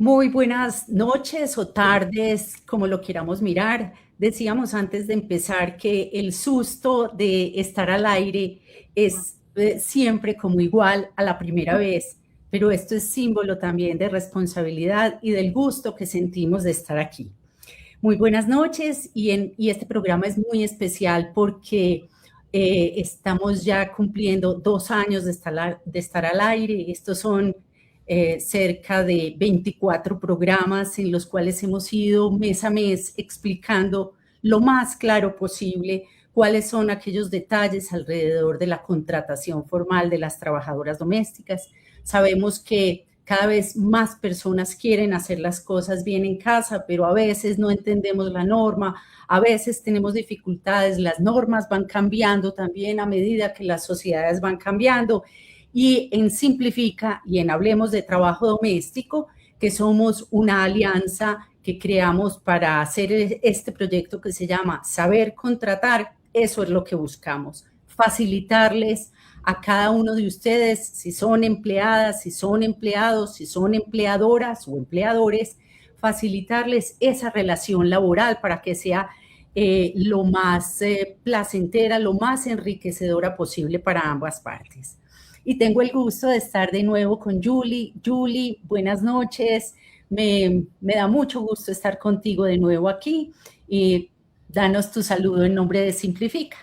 Muy buenas noches o tardes, como lo queramos mirar. Decíamos antes de empezar que el susto de estar al aire es siempre como igual a la primera vez, pero esto es símbolo también de responsabilidad y del gusto que sentimos de estar aquí. Muy buenas noches y este programa es muy especial porque estamos ya cumpliendo 2 años de estar al aire. Estos son cerca de 24 programas en los cuales hemos ido mes a mes explicando lo más claro posible cuáles son aquellos detalles alrededor de la contratación formal de las trabajadoras domésticas. Sabemos que cada vez más personas quieren hacer las cosas bien en casa, pero a veces no entendemos la norma, a veces tenemos dificultades, las normas van cambiando también a medida que las sociedades van cambiando. Y en Simplifica y en Hablemos de Trabajo Doméstico, que somos una alianza que creamos para hacer este proyecto que se llama Saber Contratar, eso es lo que buscamos, facilitarles a cada uno de ustedes, si son empleadas, si son empleados, si son empleadoras o empleadores, facilitarles esa relación laboral para que sea lo más placentera, lo más enriquecedora posible para ambas partes. Y tengo el gusto de estar de nuevo con Julie. Julie, buenas noches. Me da mucho gusto estar contigo de nuevo aquí y danos tu saludo en nombre de Simplifica.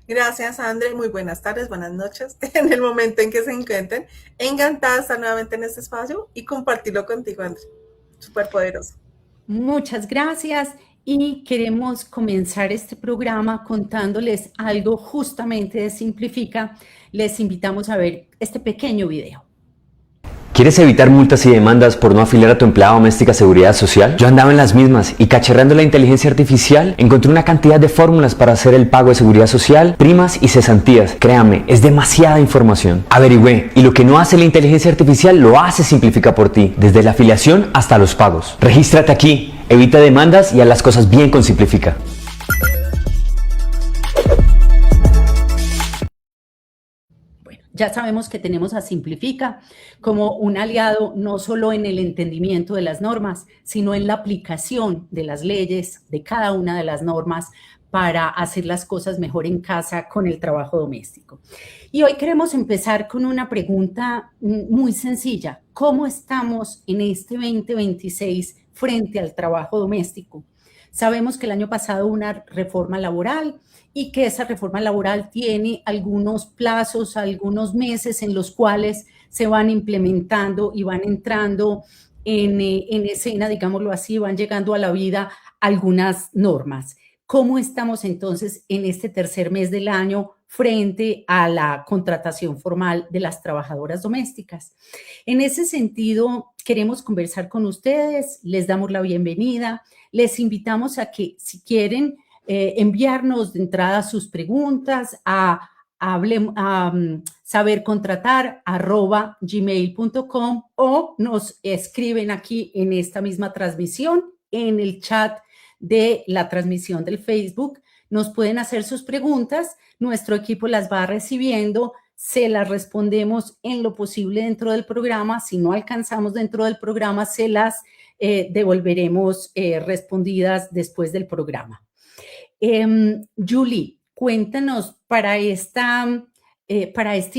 Gracias, André. Muy buenas tardes, buenas noches, en el momento en que se encuentren. Encantada de estar nuevamente en este espacio y compartirlo contigo, André. Súper poderoso. Muchas gracias y queremos comenzar este programa contándoles algo justamente de Simplifica. Les invitamos a ver este pequeño video. ¿Quieres evitar multas y demandas por no afiliar a tu empleada doméstica a Seguridad Social? Yo andaba en las mismas y cacharreando la inteligencia artificial encontré una cantidad de fórmulas para hacer el pago de Seguridad Social, primas y cesantías. Créame, es demasiada información. Averigüé y lo que no hace la inteligencia artificial lo hace Simplifica por ti, desde la afiliación hasta los pagos. Regístrate aquí, evita demandas y haz las cosas bien con Simplifica. Ya sabemos que tenemos a Simplifica como un aliado no solo en el entendimiento de las normas, sino en la aplicación de las leyes, de cada una de las normas, para hacer las cosas mejor en casa con el trabajo doméstico. Y hoy queremos empezar con una pregunta muy sencilla. ¿Cómo estamos en este 2026 frente al trabajo doméstico? Sabemos que el año pasado hubo una reforma laboral y que esa reforma laboral tiene algunos plazos, algunos meses en los cuales se van implementando y van entrando en escena, digámoslo así, van llegando a la vida algunas normas. ¿Cómo estamos entonces en este tercer mes del año frente a la contratación formal de las trabajadoras domésticas? En ese sentido, queremos conversar con ustedes, les damos la bienvenida, les invitamos a que si quieren enviarnos de entrada sus preguntas a sabercontratar@gmail.com o nos escriben aquí en esta misma transmisión, en el chat de la transmisión del Facebook. Nos pueden hacer sus preguntas, nuestro equipo las va recibiendo, se las respondemos en lo posible dentro del programa. Si no alcanzamos dentro del programa, se las devolveremos respondidas después del programa. Julie, cuéntanos para este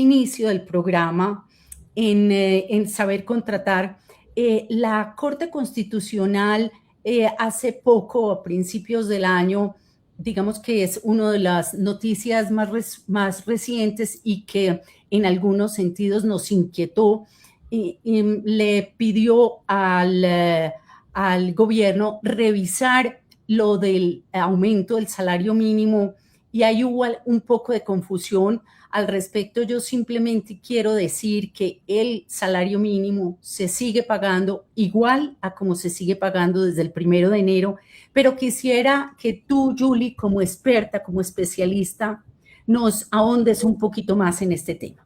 inicio del programa en Saber Contratar, la Corte Constitucional hace poco, a principios del año, digamos que es una de las noticias más recientes y que en algunos sentidos nos inquietó, le pidió al gobierno revisar lo del aumento del salario mínimo y ahí hubo un poco de confusión al respecto. Yo simplemente quiero decir que el salario mínimo se sigue pagando igual a como se sigue pagando desde el 1 de enero, pero quisiera que tú, Julie, como experta, como especialista, nos ahondes un poquito más en este tema.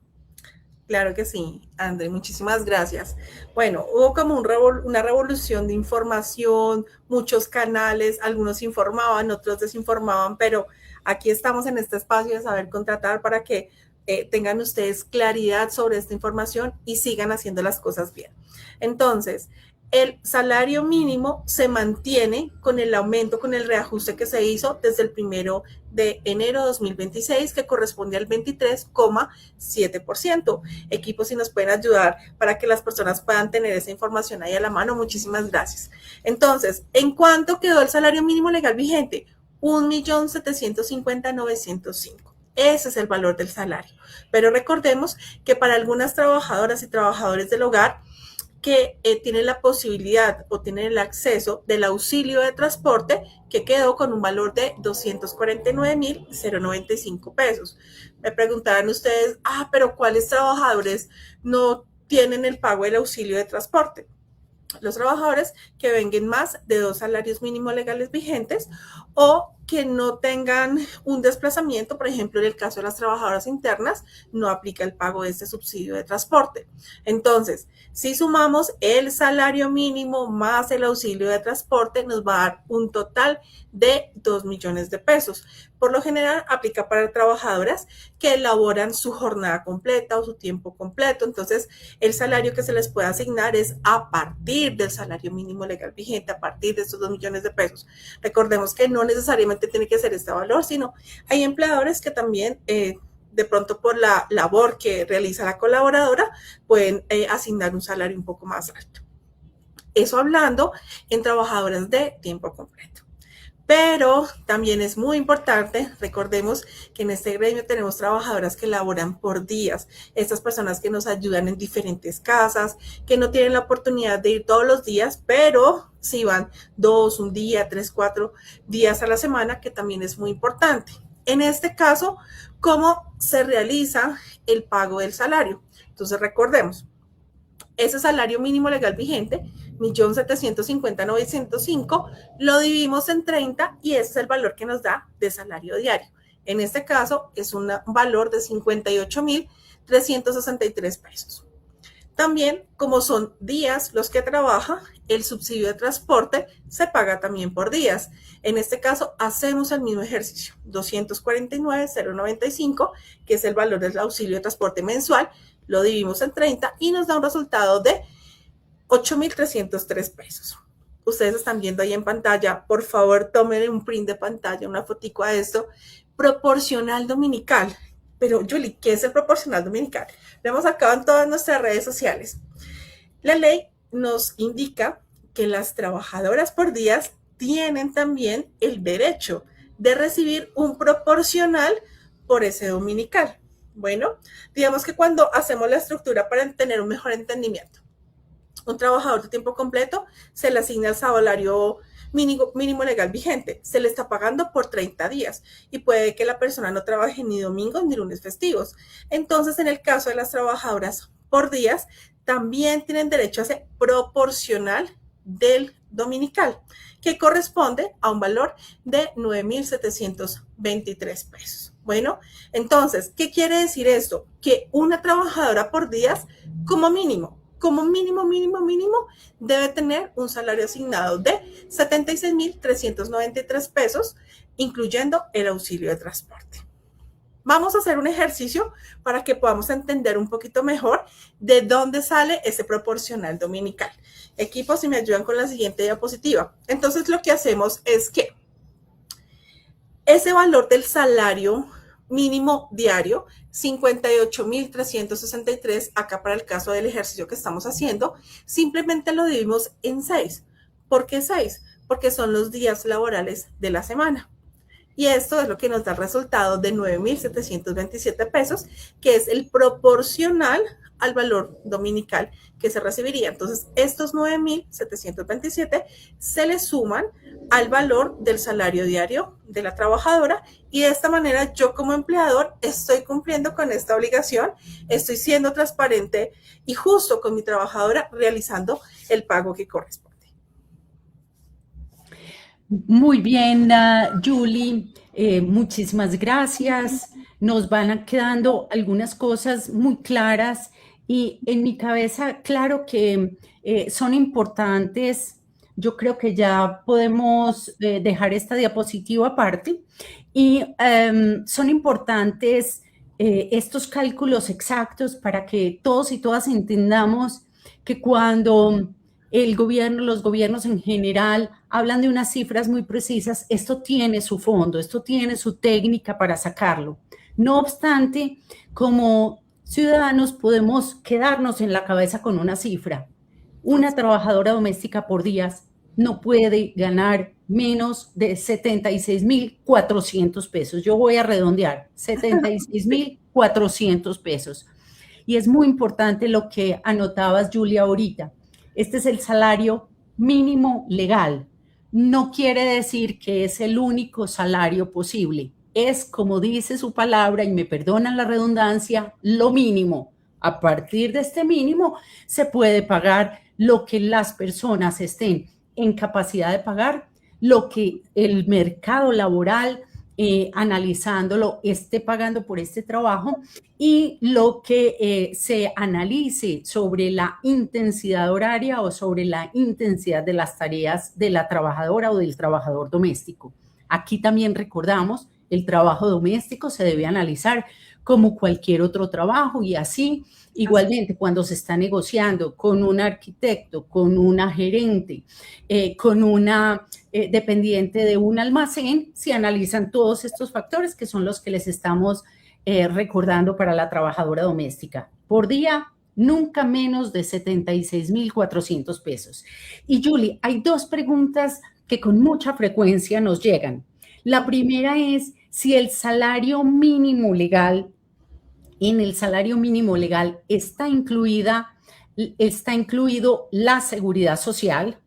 Claro que sí, André, muchísimas gracias. Bueno, hubo como una revolución de información, muchos canales, algunos informaban, otros desinformaban, pero aquí estamos en este espacio de Saber Contratar para que tengan ustedes claridad sobre esta información y sigan haciendo las cosas bien. Entonces, el salario mínimo se mantiene con el aumento, con el reajuste que se hizo desde el 1 de enero de 2026, que corresponde al 23,7%. Equipo, si nos pueden ayudar para que las personas puedan tener esa información ahí a la mano, muchísimas gracias. Entonces, ¿en cuánto quedó el salario mínimo legal vigente? 1.750.905. Ese es el valor del salario. Pero recordemos que para algunas trabajadoras y trabajadores del hogar que tienen la posibilidad o tienen el acceso del auxilio de transporte, que quedó con un valor de 249.095 pesos. Me preguntarán ustedes, pero ¿cuáles trabajadores no tienen el pago del auxilio de transporte? Los trabajadores que vengan más de 2 salarios mínimos legales vigentes o que no tengan un desplazamiento, por ejemplo, en el caso de las trabajadoras internas, no aplica el pago de este subsidio de transporte. Entonces, si sumamos el salario mínimo más el auxilio de transporte, nos va a dar un total de 2 millones de pesos. Por lo general, aplica para trabajadoras que elaboran su jornada completa o su tiempo completo. Entonces, el salario que se les puede asignar es a partir del salario mínimo legal vigente, a partir de estos 2 millones de pesos. Recordemos que no necesariamente tiene que ser este valor, sino hay empleadores que también de pronto por la labor que realiza la colaboradora pueden asignar un salario un poco más alto. Eso hablando en trabajadoras de tiempo completo. Pero también es muy importante, recordemos que en este gremio tenemos trabajadoras que laboran por días, estas personas que nos ayudan en diferentes casas, que no tienen la oportunidad de ir todos los días, pero sí van 2, un día, 3, 4 días a la semana, que también es muy importante. En este caso, ¿cómo se realiza el pago del salario? Entonces recordemos, ese salario mínimo legal vigente, 1.750.905, lo dividimos en 30 y ese es el valor que nos da de salario diario. En este caso es un valor de 58.363 pesos. También, como son días los que trabaja, el subsidio de transporte se paga también por días. En este caso, hacemos el mismo ejercicio, 249.095, que es el valor del auxilio de transporte mensual, lo dividimos en 30 y nos da un resultado de 8.303 pesos. Ustedes están viendo ahí en pantalla, por favor, tomen un print de pantalla, una fotico a esto, proporcional dominical. Pero, Julie, ¿qué es el proporcional dominical? Lo hemos sacado en todas nuestras redes sociales. La ley nos indica que las trabajadoras por días tienen también el derecho de recibir un proporcional por ese dominical. Bueno, digamos que cuando hacemos la estructura para tener un mejor entendimiento, un trabajador de tiempo completo se le asigna el salario mínimo legal vigente, se le está pagando por 30 días y puede que la persona no trabaje ni domingos ni lunes festivos. Entonces, en el caso de las trabajadoras por días, también tienen derecho a ser proporcional del dominical, que corresponde a un valor de 9.723 pesos. Bueno, entonces, ¿qué quiere decir esto? Que una trabajadora por días, como mínimo, debe tener un salario asignado de 76.393 pesos, incluyendo el auxilio de transporte. Vamos a hacer un ejercicio para que podamos entender un poquito mejor de dónde sale ese proporcional dominical. Equipo, si me ayudan con la siguiente diapositiva. Entonces, lo que hacemos es que ese valor del salario mínimo diario, 58.363, acá para el caso del ejercicio que estamos haciendo, simplemente lo dividimos en 6. ¿Por qué 6? Porque son los días laborales de la semana. Y esto es lo que nos da el resultado de 9.727 pesos, que es el proporcional al valor dominical que se recibiría. Entonces, estos 9.727 se le suman al valor del salario diario de la trabajadora y de esta manera yo como empleador estoy cumpliendo con esta obligación, estoy siendo transparente y justo con mi trabajadora realizando el pago que corresponde. Muy bien, Julie, muchísimas gracias. Nos van quedando algunas cosas muy claras y en mi cabeza, claro que son importantes. Yo creo que ya podemos dejar esta diapositiva aparte y son importantes estos cálculos exactos para que todos y todas entendamos que cuando el gobierno, los gobiernos en general hablan de unas cifras muy precisas. Esto tiene su fondo, esto tiene su técnica para sacarlo. No obstante, como ciudadanos podemos quedarnos en la cabeza con una cifra. Una trabajadora doméstica por día no puede ganar menos de 76.400 pesos. Yo voy a redondear, 76.400 pesos. Y es muy importante lo que anotabas, Julia, ahorita. Este es el salario mínimo legal. No quiere decir que es el único salario posible. Es, como dice su palabra, y me perdonan la redundancia, lo mínimo. A partir de este mínimo se puede pagar lo que las personas estén en capacidad de pagar, lo que el mercado laboral analizándolo esté pagando por este trabajo y lo que se analice sobre la intensidad horaria o sobre la intensidad de las tareas de la trabajadora o del trabajador doméstico. Aquí también recordamos, el trabajo doméstico se debe analizar como cualquier otro trabajo y así, igualmente, cuando se está negociando con un arquitecto, con una gerente, con una dependiente de un almacén, se analizan todos estos factores que son los que les estamos recordando para la trabajadora doméstica. Por día, nunca menos de 76.400 pesos. Y Julie, hay dos preguntas que con mucha frecuencia nos llegan. La primera es si el salario mínimo legal, en el salario mínimo legal está incluido la seguridad social,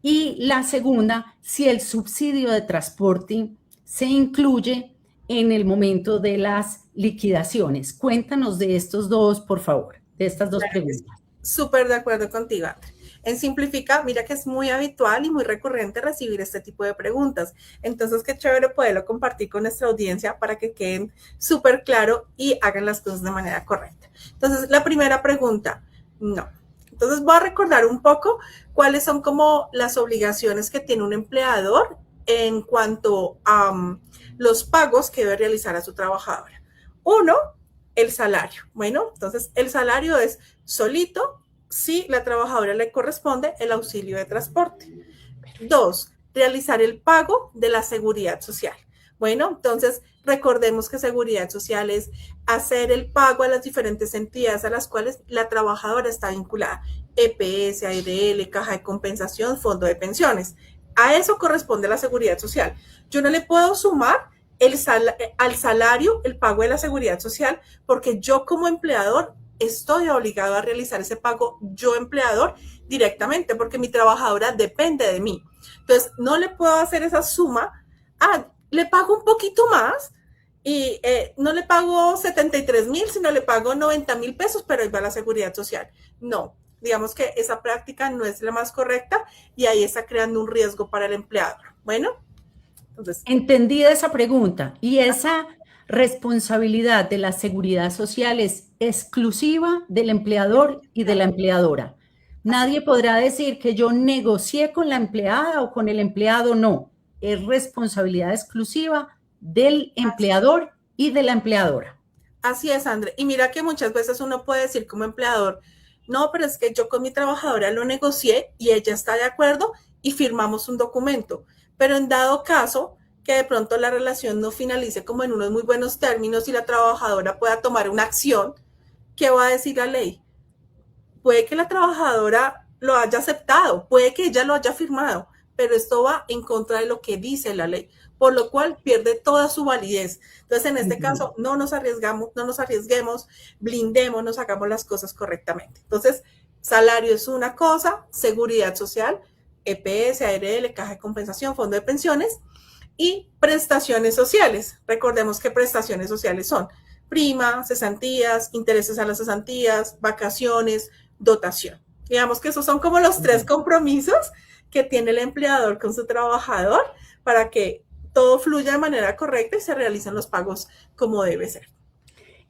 y la segunda, si el subsidio de transporte se incluye en el momento de las liquidaciones. Cuéntanos de estos dos, por favor, de estas dos preguntas. Súper de acuerdo contigo, André. En Simplifica, mira que es muy habitual y muy recurrente recibir este tipo de preguntas. Entonces, qué chévere poderlo compartir con nuestra audiencia para que queden súper claro y hagan las cosas de manera correcta. Entonces, la primera pregunta, no. Entonces, voy a recordar un poco cuáles son como las obligaciones que tiene un empleador en cuanto a los pagos que debe realizar a su trabajadora. Uno, el salario. Bueno, entonces el salario es solito si la trabajadora le corresponde el auxilio de transporte. Dos, realizar el pago de la seguridad social. Bueno, entonces recordemos que seguridad social es hacer el pago a las diferentes entidades a las cuales la trabajadora está vinculada. EPS, ARL, Caja de Compensación, Fondo de Pensiones. A eso corresponde la seguridad social. Yo no le puedo sumar al salario el pago de la seguridad social porque yo como empleador estoy obligado a realizar ese pago, yo empleador, directamente, porque mi trabajadora depende de mí. Entonces, no le puedo hacer esa suma. Le pago un poquito más y no le pago 73,000, sino le pago 90,000 pesos, pero ahí va la seguridad social. No, digamos que esa práctica no es la más correcta y ahí está creando un riesgo para el empleador. Bueno, entonces. Entendida esa pregunta. Y esa responsabilidad de la seguridad social es exclusiva del empleador y de la empleadora. Nadie podrá decir que yo negocié con la empleada o con el empleado, no. Es responsabilidad exclusiva del empleador y de la empleadora. Así es, André. Y mira que muchas veces uno puede decir como empleador, no, pero es que yo con mi trabajadora lo negocié y ella está de acuerdo y firmamos un documento. Pero en dado caso que de pronto la relación no finalice como en unos muy buenos términos y la trabajadora pueda tomar una acción, ¿qué va a decir la ley? Puede que la trabajadora lo haya aceptado, puede que ella lo haya firmado, pero esto va en contra de lo que dice la ley, por lo cual pierde toda su validez. Entonces, en este caso, no nos arriesguemos, blindémonos, hagamos las cosas correctamente. Entonces, salario es una cosa, seguridad social, EPS, ARL, Caja de Compensación, Fondo de Pensiones y prestaciones sociales. Recordemos que prestaciones sociales son prima, cesantías, intereses a las cesantías, vacaciones, dotación. Digamos que esos son como los tres compromisos que tiene el empleador con su trabajador para que todo fluya de manera correcta y se realicen los pagos como debe ser.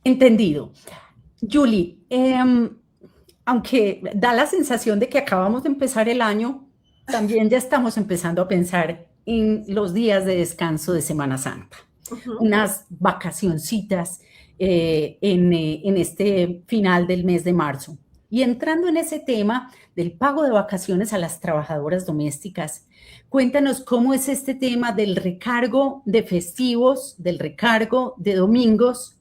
Entendido. Julie, aunque da la sensación de que acabamos de empezar el año, también ya estamos empezando a pensar en los días de descanso de Semana Santa, unas vacacioncitas en este final del mes de marzo. Y entrando en ese tema del pago de vacaciones a las trabajadoras domésticas, cuéntanos cómo es este tema del recargo de festivos, del recargo de domingos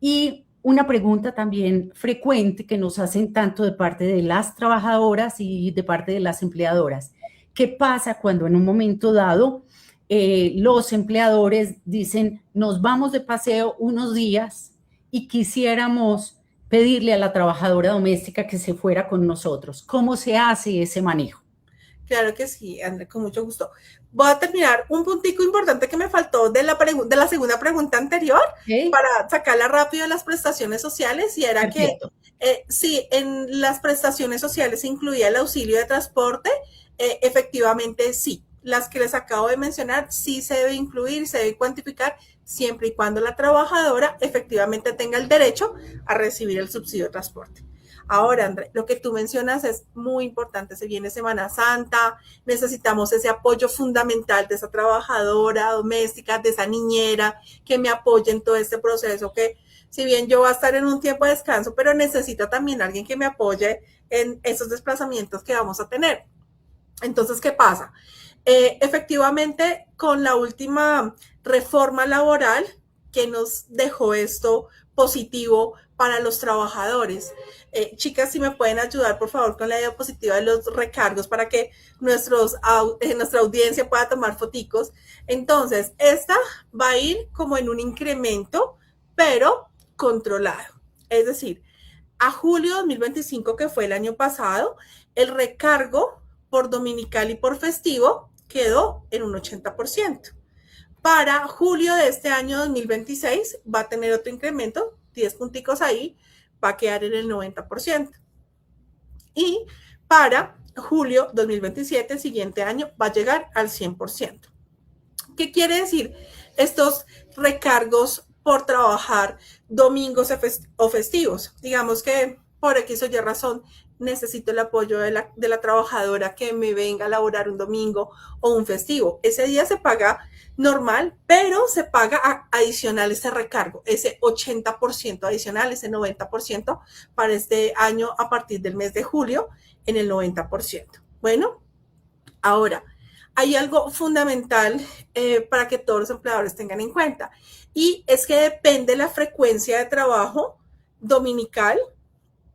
y una pregunta también frecuente que nos hacen tanto de parte de las trabajadoras y de parte de las empleadoras. ¿Qué pasa cuando en un momento dado los empleadores dicen nos vamos de paseo unos días y quisiéramos pedirle a la trabajadora doméstica que se fuera con nosotros? ¿Cómo se hace ese manejo? Claro que sí, André, con mucho gusto. Voy a terminar un puntico importante que me faltó de la segunda pregunta anterior, ¿Okay? para sacarla rápido de las prestaciones sociales, y era Perfecto. que sí, en las prestaciones sociales se incluía el auxilio de transporte, efectivamente sí. Las que les acabo de mencionar sí se debe incluir, se debe cuantificar, siempre y cuando la trabajadora efectivamente tenga el derecho a recibir el subsidio de transporte. Ahora, André, lo que tú mencionas es muy importante. Se viene Semana Santa, necesitamos ese apoyo fundamental de esa trabajadora doméstica, de esa niñera que me apoye en todo este proceso, que si bien yo voy a estar en un tiempo de descanso, pero necesito también alguien que me apoye en esos desplazamientos que vamos a tener. Entonces, ¿qué pasa? Efectivamente, con la última reforma laboral que nos dejó esto positivo para los trabajadores. Chicas, si me pueden ayudar, por favor, con la diapositiva de los recargos para que nuestra audiencia pueda tomar foticos. Entonces, esta va a ir como en un incremento, pero controlado. Es decir, a julio de 2025, que fue el año pasado, el recargo por dominical y por festivo quedó en un 80%. Para julio de este año 2026 va a tener otro incremento, 10 punticos ahí, va a quedar en el 90%. Y para julio 2027, el siguiente año, va a llegar al 100%. ¿Qué quiere decir? Estos recargos por trabajar domingos o festivos. Digamos que por X o Y razón necesito el apoyo de la trabajadora que me venga a laborar un domingo o un festivo. Ese día se paga normal, pero se paga adicional ese recargo, ese 80% adicional, ese 90% para este año a partir del mes de julio en el 90%. Bueno, ahora, hay algo fundamental para que todos los empleadores tengan en cuenta, y es que depende la frecuencia de trabajo dominical,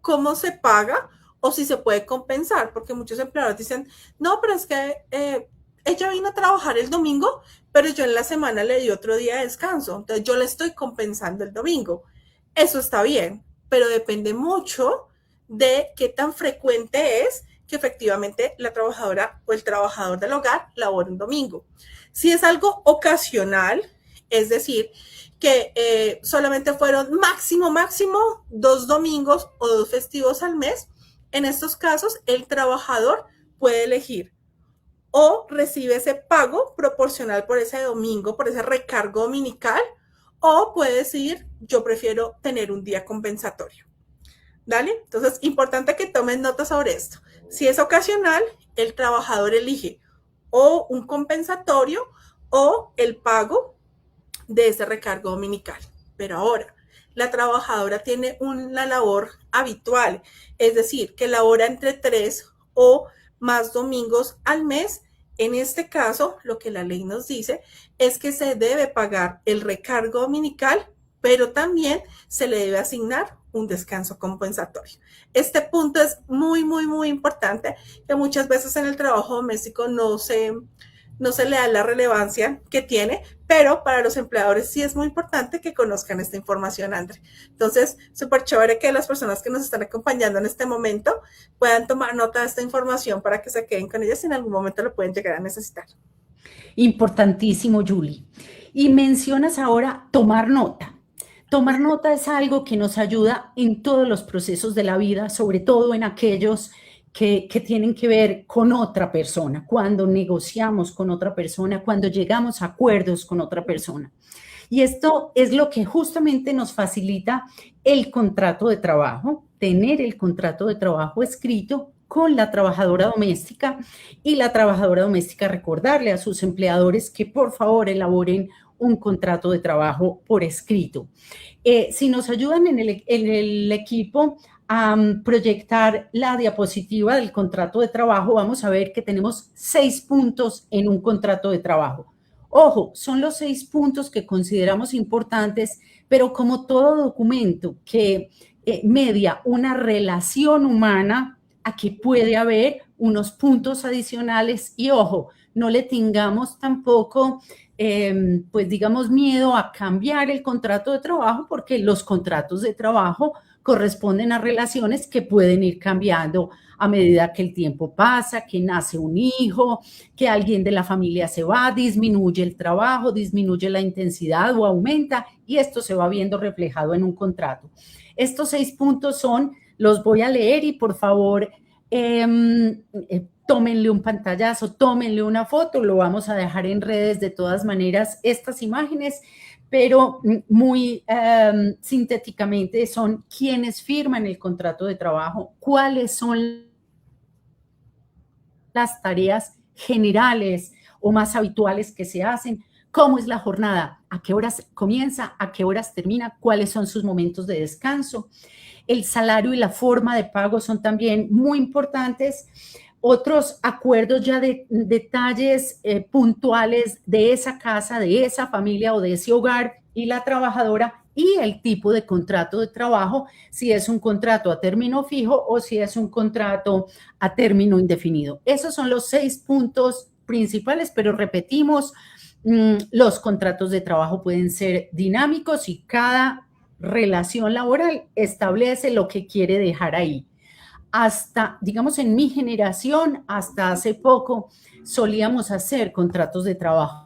cómo se paga o si se puede compensar, porque muchos empleadores dicen, no, pero es que ella vino a trabajar el domingo, pero yo en la semana le di otro día de descanso, entonces yo le estoy compensando el domingo. Eso está bien, pero depende mucho de qué tan frecuente es que efectivamente la trabajadora o el trabajador del hogar labore un domingo. Si es algo ocasional, es decir, que solamente fueron máximo 2 domingos o 2 festivos al mes, en estos casos el trabajador puede elegir o recibe ese pago proporcional por ese domingo, por ese recargo dominical, o puede decir, yo prefiero tener un día compensatorio. ¿Dale? Entonces, importante que tomen nota sobre esto. Si es ocasional, el trabajador elige o un compensatorio o el pago de ese recargo dominical. Pero ahora, la trabajadora tiene una labor habitual, es decir, que labora entre 3 o más domingos al mes. En este caso, lo que la ley nos dice es que se debe pagar el recargo dominical, pero también se le debe asignar un descanso compensatorio. Este punto es muy importante, que muchas veces en el trabajo doméstico no se le da la relevancia que tiene, pero para los empleadores sí es muy importante que conozcan esta información, André. Entonces, súper chévere que las personas que nos están acompañando en este momento puedan tomar nota de esta información para que se queden con ella si en algún momento lo pueden llegar a necesitar. Importantísimo, Julie. Y mencionas ahora tomar nota. Tomar nota es algo que nos ayuda en todos los procesos de la vida, sobre todo en aquellos que tienen que ver con otra persona, cuando negociamos con otra persona, cuando llegamos a acuerdos con otra persona. Y esto es lo que justamente nos facilita el contrato de trabajo, tener el contrato de trabajo escrito con la trabajadora doméstica, y la trabajadora doméstica recordarle a sus empleadores que por favor elaboren un contrato de trabajo por escrito. Si nos ayudan en el equipo a proyectar la diapositiva del contrato de trabajo, vamos a ver que tenemos 6 puntos en un contrato de trabajo. Ojo, son los 6 puntos que consideramos importantes, pero como todo documento que media una relación humana, aquí puede haber unos puntos adicionales y ojo, no le tengamos tampoco, pues digamos, miedo a cambiar el contrato de trabajo, porque los contratos de trabajo corresponden a relaciones que pueden ir cambiando a medida que el tiempo pasa, que nace un hijo, que alguien de la familia se va, disminuye el trabajo, disminuye la intensidad o aumenta, y esto se va viendo reflejado en un contrato. Estos 6 puntos los voy a leer y por favor tómenle un pantallazo, tómenle una foto, lo vamos a dejar en redes de todas maneras estas imágenes, pero muy sintéticamente son quienes firman el contrato de trabajo, cuáles son las tareas generales o más habituales que se hacen, cómo es la jornada, a qué horas comienza, a qué horas termina, cuáles son sus momentos de descanso. El salario y la forma de pago son también muy importantes. Otros acuerdos ya de detalles puntuales de esa casa, de esa familia o de ese hogar y la trabajadora, y el tipo de contrato de trabajo, si es un contrato a término fijo o si es un contrato a término indefinido. Esos son los 6 puntos principales, pero repetimos, los contratos de trabajo pueden ser dinámicos y cada relación laboral establece lo que quiere dejar ahí. Hasta, digamos, en mi generación, hasta hace poco, solíamos hacer contratos de trabajo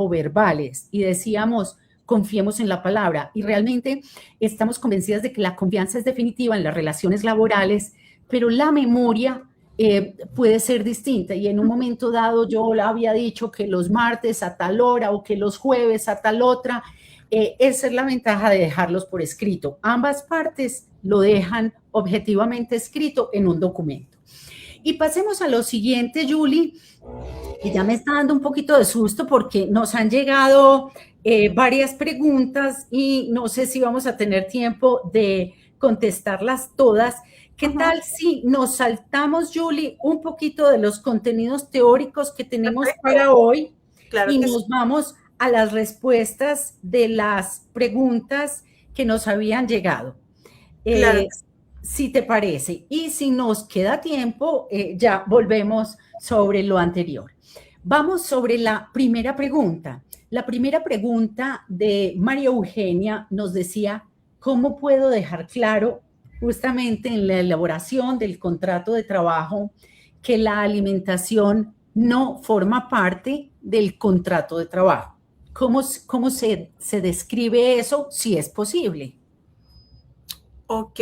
verbales y decíamos, confiemos en la palabra, y realmente estamos convencidas de que la confianza es definitiva en las relaciones laborales, pero la memoria puede ser distinta, y en un momento dado yo había dicho que los martes a tal hora o que los jueves a tal otra. Esa es la ventaja de dejarlos por escrito. Ambas partes lo dejan objetivamente escrito en un documento. Y pasemos a lo siguiente, Julie, que ya me está dando un poquito de susto porque nos han llegado varias preguntas y no sé si vamos a tener tiempo de contestarlas todas. ¿Qué tal si nos saltamos, Julie, un poquito de los contenidos teóricos que tenemos para hoy y nos vamos a las respuestas de las preguntas que nos habían llegado? Claro. Si te parece. Y si nos queda tiempo, ya volvemos sobre lo anterior. Vamos sobre la primera pregunta. La primera pregunta de María Eugenia nos decía, ¿cómo puedo dejar claro justamente en la elaboración del contrato de trabajo que la alimentación no forma parte del contrato de trabajo? ¿Cómo se describe eso, si es posible? Ok,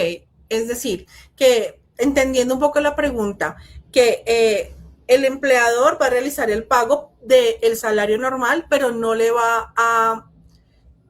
es decir, que entendiendo un poco la pregunta, que el empleador va a realizar el pago del salario normal, pero no le va a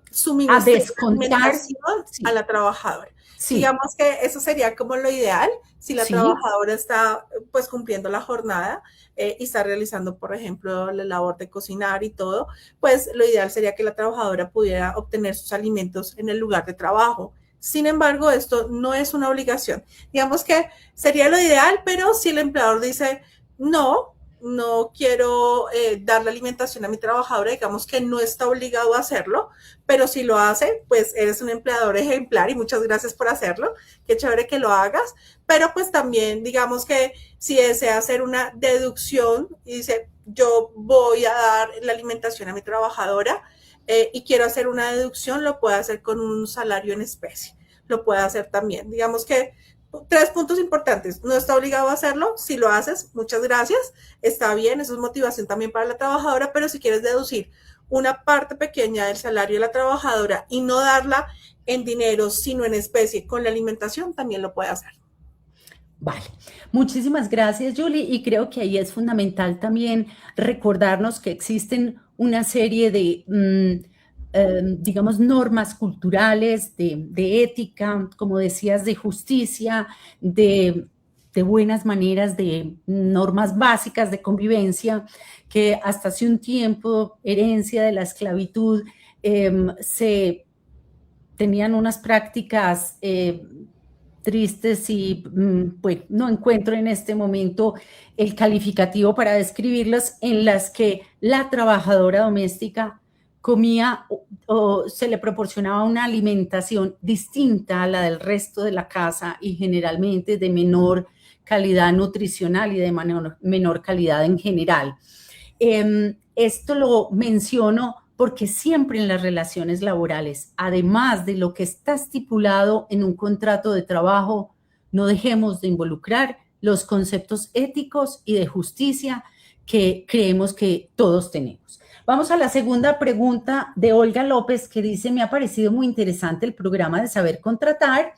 suministrar alimentación a la trabajadora. Sí. Digamos que eso sería como lo ideal, si la trabajadora está pues cumpliendo la jornada y está realizando, por ejemplo, la labor de cocinar y todo, pues lo ideal sería que la trabajadora pudiera obtener sus alimentos en el lugar de trabajo. Sin embargo, esto no es una obligación. Digamos que sería lo ideal, pero si el empleador dice, no quiero dar la alimentación a mi trabajadora, digamos que no está obligado a hacerlo, pero si lo hace, pues eres un empleador ejemplar y muchas gracias por hacerlo. Qué chévere que lo hagas, pero pues también digamos que si desea hacer una deducción y dice, yo voy a dar la alimentación a mi trabajadora, y quiero hacer una deducción, lo puede hacer con un salario en especie, lo puede hacer también. Digamos que 3 puntos importantes, no está obligado a hacerlo, si lo haces, muchas gracias, está bien, eso es motivación también para la trabajadora, pero si quieres deducir una parte pequeña del salario de la trabajadora y no darla en dinero, sino en especie con la alimentación, también lo puede hacer. Vale, muchísimas gracias, Julie, y creo que ahí es fundamental también recordarnos que existen una serie de, digamos, normas culturales, de ética, como decías, de justicia, de de buenas maneras, de normas básicas de convivencia, que hasta hace un tiempo, herencia de la esclavitud, se tenían unas prácticas tristes y pues no encuentro en este momento el calificativo para describirlas, en las que la trabajadora doméstica comía o se le proporcionaba una alimentación distinta a la del resto de la casa y generalmente de menor calidad nutricional y de menor calidad en general. Esto lo menciono porque siempre en las relaciones laborales, además de lo que está estipulado en un contrato de trabajo, no dejemos de involucrar los conceptos éticos y de justicia que creemos que todos tenemos. Vamos a la segunda pregunta de Olga López, que dice: me ha parecido muy interesante el programa de Saber Contratar.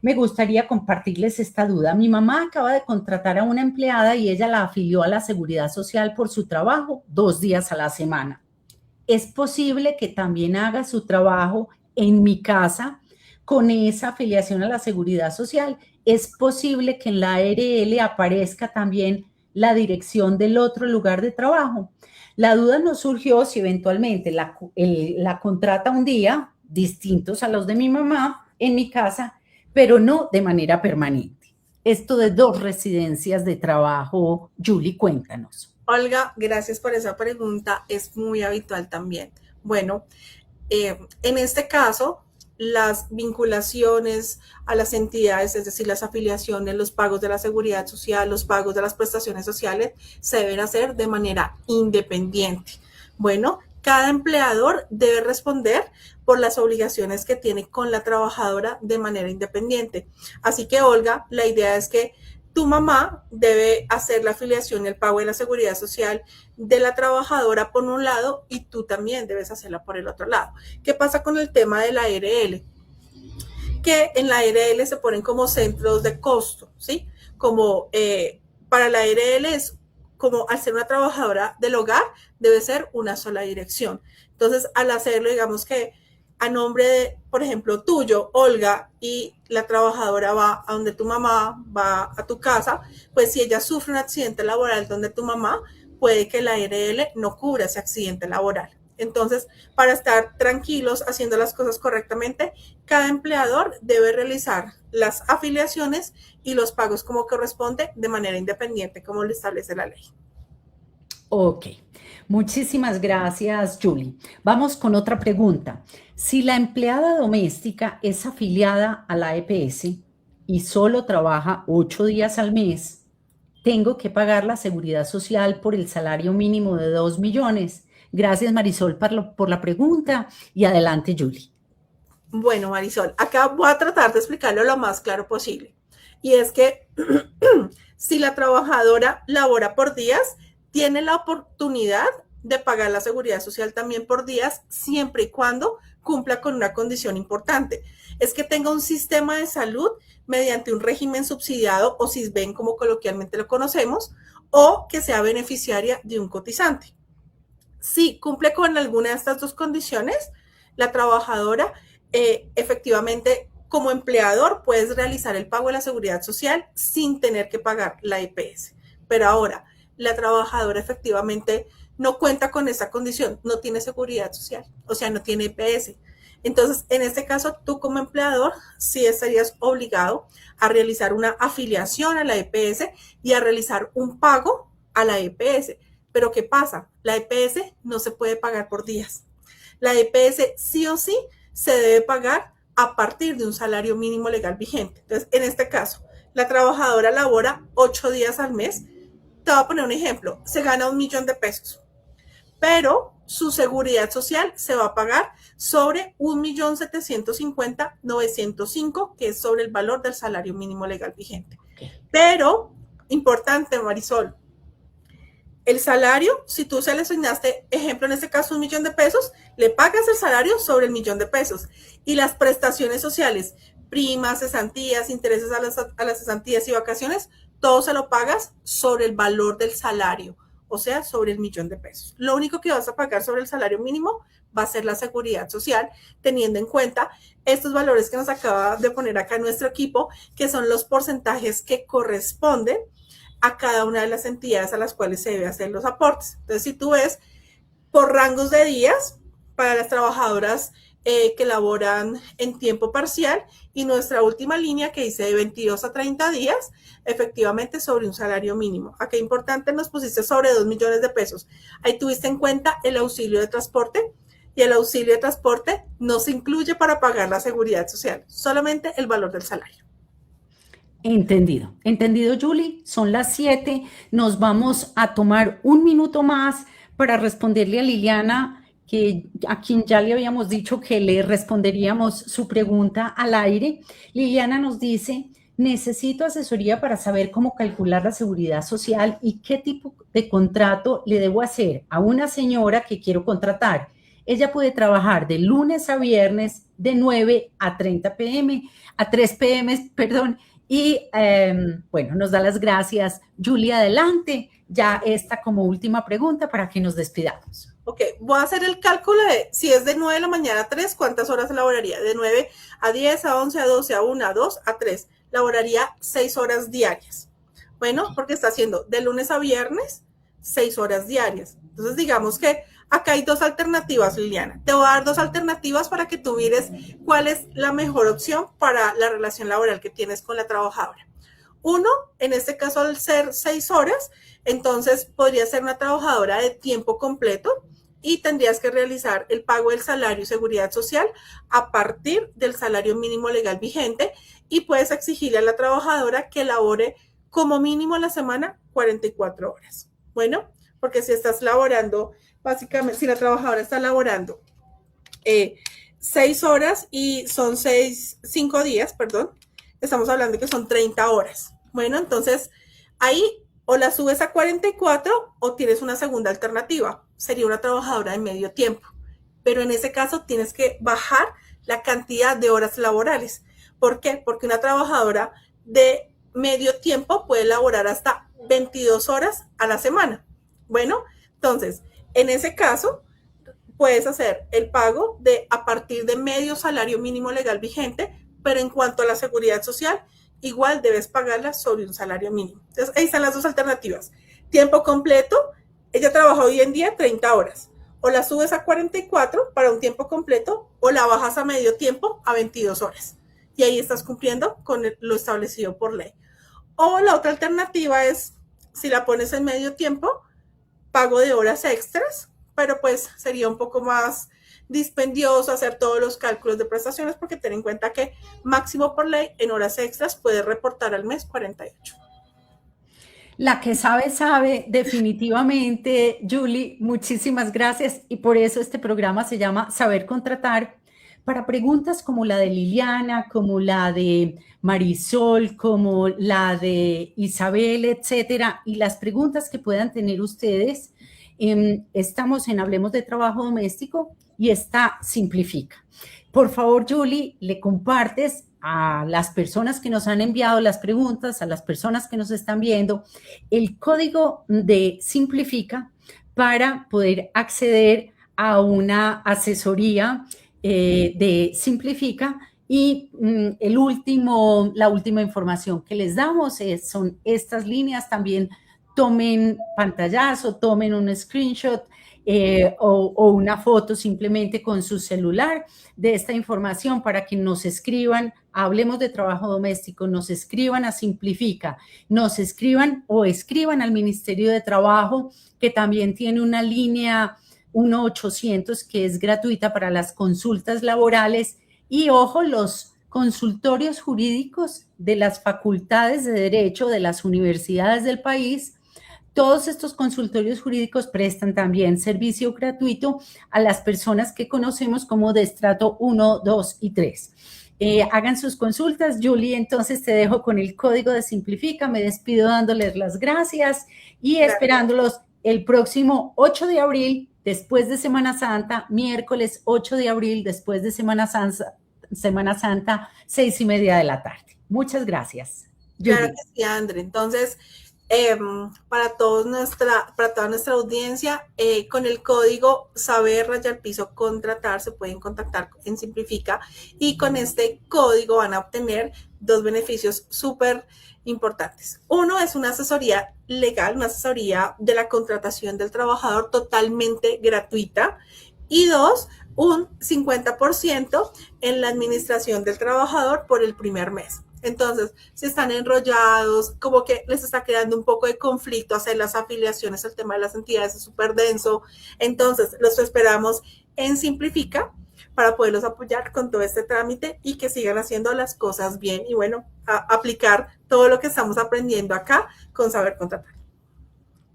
Me gustaría compartirles esta duda. Mi mamá acaba de contratar a una empleada y ella la afilió a la Seguridad Social por su trabajo 2 días a la semana. ¿Es posible que también haga su trabajo en mi casa con esa afiliación a la Seguridad Social? ¿Es posible que en la ARL aparezca también la dirección del otro lugar de trabajo? La duda nos surgió si eventualmente la contrata un día, distintos a los de mi mamá, en mi casa, pero no de manera permanente. Esto de 2 residencias de trabajo, Julie, cuéntanos. Olga, gracias por esa pregunta, es muy habitual también. Bueno, en este caso, las vinculaciones a las entidades, es decir, las afiliaciones, los pagos de la seguridad social, los pagos de las prestaciones sociales, se deben hacer de manera independiente. Bueno, cada empleador debe responder por las obligaciones que tiene con la trabajadora de manera independiente. Así que, Olga, la idea es que tu mamá debe hacer la afiliación y el pago de la seguridad social de la trabajadora por un lado y tú también debes hacerla por el otro lado. ¿Qué pasa con el tema de la ARL? Que en la ARL se ponen como centros de costo, ¿sí? Como para la ARL es como al ser una trabajadora del hogar debe ser una sola dirección. Entonces, al hacerlo, digamos que a nombre de, por ejemplo, tuyo, Olga, y la trabajadora va a donde tu mamá, va a tu casa, pues si ella sufre un accidente laboral donde tu mamá, puede que la ARL no cubra ese accidente laboral. Entonces, para estar tranquilos haciendo las cosas correctamente, cada empleador debe realizar las afiliaciones y los pagos como corresponde de manera independiente, como lo establece la ley. Ok, muchísimas gracias, Julie. Vamos con otra pregunta. Si la empleada doméstica es afiliada a la EPS y solo trabaja 8 días al mes, ¿tengo que pagar la seguridad social por el salario mínimo de 2 millones? Gracias, Marisol, por la pregunta, y adelante, Julie. Bueno, Marisol, acá voy a tratar de explicarlo lo más claro posible. Y es que si la trabajadora labora por días, tiene la oportunidad de pagar la seguridad social también por días, siempre y cuando cumpla con una condición importante. Es que tenga un sistema de salud mediante un régimen subsidiado o SISBEN, como coloquialmente lo conocemos, o que sea beneficiaria de un cotizante. Si cumple con alguna de estas 2 condiciones, la trabajadora efectivamente como empleador puedes realizar el pago de la seguridad social sin tener que pagar la EPS. Pero ahora, la trabajadora efectivamente no cuenta con esa condición, no tiene seguridad social, o sea, no tiene EPS. Entonces, en este caso, tú como empleador sí estarías obligado a realizar una afiliación a la EPS y a realizar un pago a la EPS. Pero ¿qué pasa? La EPS no se puede pagar por días. La EPS sí o sí se debe pagar a partir de un salario mínimo legal vigente. Entonces, en este caso, la trabajadora labora 8 días al mes. Te voy a poner un ejemplo. Se gana 1 millón de pesos, pero su seguridad social se va a pagar sobre 1.750.905, que es sobre el valor del salario mínimo legal vigente. Pero, importante, Marisol, el salario, si tú seleccionaste, ejemplo, en este caso 1 millón de pesos, le pagas el salario sobre el 1 millón de pesos. Y las prestaciones sociales, primas, cesantías, intereses a las cesantías y vacaciones, todo se lo pagas sobre el valor del salario. o sea, sobre el $1.000.000. Lo único que vas a pagar sobre el salario mínimo va a ser la seguridad social, teniendo en cuenta estos valores que nos acaba de poner acá nuestro equipo, que son los porcentajes que corresponden a cada una de las entidades a las cuales se debe hacer los aportes. Entonces, si tú ves por rangos de días para las trabajadoras que laboran en tiempo parcial, y nuestra última línea que dice de 22 a 30 días, efectivamente sobre un salario mínimo. Aquí importante, nos pusiste sobre $2.000.000. Ahí tuviste en cuenta el auxilio de transporte, y el auxilio de transporte no se incluye para pagar la seguridad social, solamente el valor del salario. Entendido, entendido, Julie. Son las 7. Nos vamos a tomar un minuto más para responderle a Liliana, a quien ya le habíamos dicho que le responderíamos su pregunta al aire. Liliana nos dice: necesito asesoría para saber cómo calcular la seguridad social y qué tipo de contrato le debo hacer a una señora que quiero contratar. Ella puede trabajar de lunes a viernes de 9 a 3 p.m., perdón. Y bueno, nos da las gracias. Julie, adelante. Ya esta como última pregunta para que nos despidamos. Ok, voy a hacer el cálculo de si es de 9 de la mañana a 3, ¿cuántas horas laboraría? De 9 a 10, a 11, a 12, a 1, a 2, a 3. Laboraría 6 horas diarias. Bueno, porque está haciendo de lunes a viernes 6 horas diarias. Entonces, digamos que acá hay dos alternativas, Liliana. Te voy a dar dos alternativas para que tú mires cuál es la mejor opción para la relación laboral que tienes con la trabajadora. Uno, en este caso, al ser 6 horas, entonces podría ser una trabajadora de tiempo completo y tendrías que realizar el pago del salario y seguridad social a partir del salario mínimo legal vigente, y puedes exigirle a la trabajadora que labore como mínimo a la semana 44 horas. Bueno, porque si estás laborando, básicamente, si la trabajadora está laborando 6 horas y son 5 días, perdón, estamos hablando que son 30 horas. Bueno, entonces ahí o la subes a 44 o tienes una segunda alternativa. Sería una trabajadora de medio tiempo. Pero en ese caso tienes que bajar la cantidad de horas laborales. ¿Por qué? Porque una trabajadora de medio tiempo puede laborar hasta 22 horas a la semana. Bueno, entonces, en ese caso, puedes hacer el pago a partir de medio salario mínimo legal vigente, pero en cuanto a la seguridad social, igual debes pagarla sobre un salario mínimo. Entonces, ahí están las dos alternativas. Tiempo completo, ella trabaja hoy en día 30 horas. O la subes a 44 para un tiempo completo, o la bajas a medio tiempo a 22 horas. Y ahí estás cumpliendo con lo establecido por ley. O la otra alternativa es, si la pones en medio tiempo, pago de horas extras, pero pues sería un poco más dispendioso hacer todos los cálculos de prestaciones, porque ten en cuenta que máximo por ley en horas extras puedes reportar al mes 48. La que sabe, sabe, definitivamente. Julie, muchísimas gracias, y por eso este programa se llama Saber Contratar. Para preguntas como la de Liliana, como la de Marisol, como la de Isabel, etcétera, y las preguntas que puedan tener ustedes, estamos en Hablemos de Trabajo Doméstico y esta Simplifica. Por favor, Julie, le compartes a las personas que nos han enviado las preguntas, a las personas que nos están viendo, el código de Simplifica para poder acceder a una asesoría de Simplifica. Y la última información que les damos son estas líneas. También tomen pantallazo, tomen un screenshot o una foto simplemente con su celular de esta información para que nos escriban, Hablemos de Trabajo Doméstico, nos escriban a Simplifica, nos escriban o escriban al Ministerio de Trabajo, que también tiene una línea 1-800 que es gratuita para las consultas laborales. Y ojo, los consultorios jurídicos de las facultades de Derecho de las universidades del país, todos estos consultorios jurídicos prestan también servicio gratuito a las personas que conocemos como de estrato 1, 2 y 3. Hagan sus consultas. Julie, entonces te dejo con el código de Simplifica. Me despido dándoles las gracias y esperándolos el próximo 8 de abril, después de Semana Santa, miércoles 8 de abril, después de Semana Santa, 6:30 de la tarde. Muchas gracias. Claro que sí, André. Entonces, para toda nuestra audiencia, con el código saber_contratar se pueden contactar en Simplifica y con este código van a obtener 2 beneficios súper importantes. Uno es una asesoría legal, una asesoría de la contratación del trabajador totalmente gratuita, y 2, un 50% en la administración del trabajador por el primer mes. Entonces, si están enrollados, como que les está quedando un poco de conflicto hacer las afiliaciones, el tema de las entidades es súper denso, entonces los esperamos en Simplifica para poderlos apoyar con todo este trámite y que sigan haciendo las cosas bien y bueno, aplicar todo lo que estamos aprendiendo acá con Saber Contratar.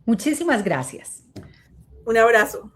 Muchísimas gracias. Un abrazo.